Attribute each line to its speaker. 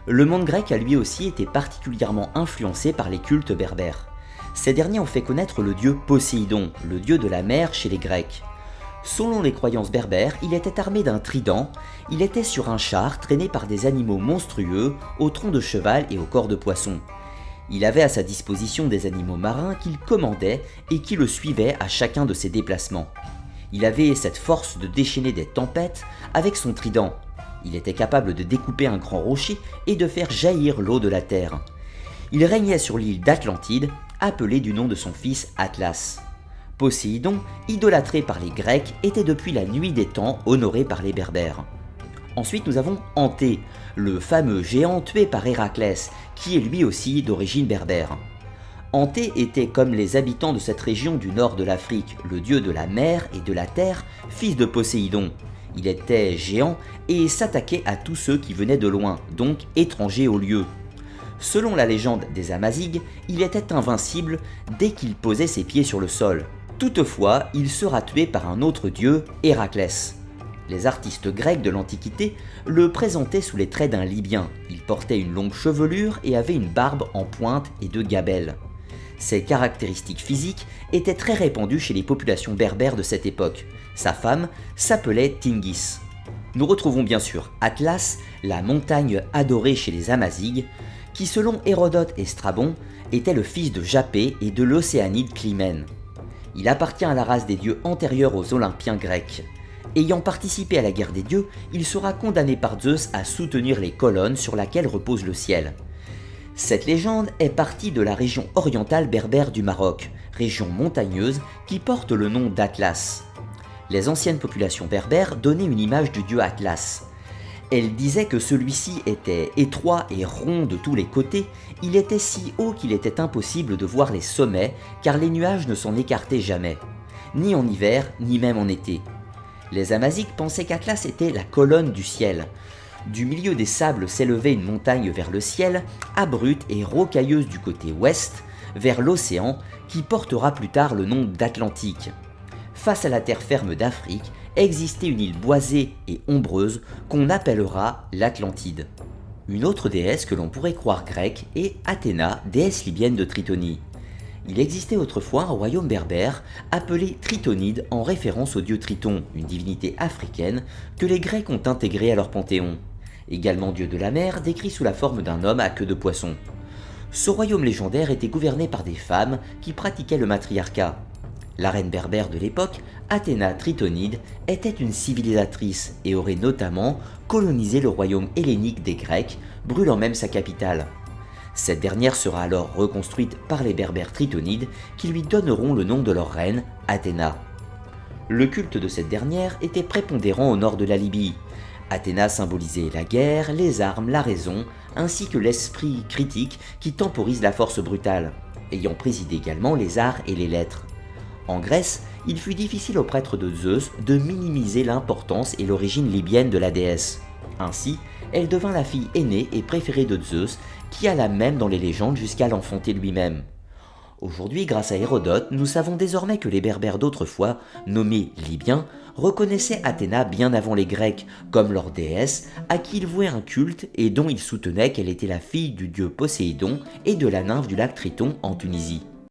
Speaker 1: Le monde grec a lui aussi été particulièrement influencé par les cultes berbères. Ces derniers ont fait connaître le dieu Poséidon, le dieu de la mer chez les Grecs. Selon les croyances berbères, il était armé d'un trident, il était sur un char traîné par des animaux monstrueux, au tronc de cheval et au corps de poisson. Il avait à sa disposition des animaux marins qu'il commandait et qui le suivaient à chacun de ses déplacements. Il avait cette force de déchaîner des tempêtes avec son trident. Il était capable de découper un grand rocher et de faire jaillir l'eau de la terre. Il régnait sur l'île d'Atlantide, appelée du nom de son fils Atlas. Poséidon, idolâtré par les Grecs, était depuis la nuit des temps honoré par les Berbères. Ensuite nous avons Anté, le fameux géant tué par Héraclès, qui est lui aussi d'origine berbère. Anté était comme les habitants de cette région du nord de l'Afrique, le dieu de la mer et de la terre, fils de Poséidon. Il était géant et s'attaquait à tous ceux qui venaient de loin, donc étrangers au lieu. Selon la légende des Amazighes, il était invincible dès qu'il posait ses pieds sur le sol. Toutefois, il sera tué par un autre dieu, Héraclès. Les artistes grecs de l'Antiquité le présentaient sous les traits d'un Libyen. Il portait une longue chevelure et avait une barbe en pointe et deux gabelles. Ces caractéristiques physiques étaient très répandues chez les populations berbères de cette époque. Sa femme s'appelait Tingis. Nous retrouvons bien sûr Atlas, la montagne adorée chez les Amazighes, qui selon Hérodote et Strabon était le fils de Japet et de l'Océanide Clymène. Il appartient à la race des dieux antérieurs aux Olympiens grecs. Ayant participé à la guerre des dieux, il sera condamné par Zeus à soutenir les colonnes sur laquelle repose le ciel. Cette légende est partie de la région orientale berbère du Maroc, région montagneuse qui porte le nom d'Atlas. Les anciennes populations berbères donnaient une image du dieu Atlas. Elles disaient que celui-ci était étroit et rond de tous les côtés, il était si haut qu'il était impossible de voir les sommets car les nuages ne s'en écartaient jamais, ni en hiver ni même en été. Les Amazighes pensaient qu'Atlas était la colonne du ciel. Du milieu des sables s'élevait une montagne vers le ciel, abrupte et rocailleuse du côté ouest, vers l'océan, qui portera plus tard le nom d'Atlantique. Face à la terre ferme d'Afrique, existait une île boisée et ombreuse qu'on appellera l'Atlantide. Une autre déesse que l'on pourrait croire grecque est Athéna, déesse libyenne de Tritonie. Il existait autrefois un royaume berbère appelé Tritonide en référence au dieu Triton, une divinité africaine que les Grecs ont intégrée à leur panthéon. Également dieu de la mer, décrit sous la forme d'un homme à queue de poisson. Ce royaume légendaire était gouverné par des femmes qui pratiquaient le matriarcat. La reine berbère de l'époque, Athéna Tritonide, était une civilisatrice et aurait notamment colonisé le royaume hellénique des Grecs, brûlant même sa capitale. Cette dernière sera alors reconstruite par les berbères tritonides qui lui donneront le nom de leur reine, Athéna. Le culte de cette dernière était prépondérant au nord de la Libye. Athéna symbolisait la guerre, les armes, la raison, ainsi que l'esprit critique qui temporise la force brutale, ayant présidé également les arts et les lettres. En Grèce, il fut difficile aux prêtres de Zeus de minimiser l'importance et l'origine libyenne de la déesse. Ainsi, elle devint la fille aînée et préférée de Zeus, qui alla même dans les légendes jusqu'à l'enfanter lui-même. Aujourd'hui, grâce à Hérodote, nous savons désormais que les Berbères d'autrefois, nommés Libyens, reconnaissaient Athéna bien avant les Grecs comme leur déesse, à qui ils vouaient un culte et dont ils soutenaient qu'elle était la fille du dieu Poséidon et de la nymphe du lac Triton en Tunisie.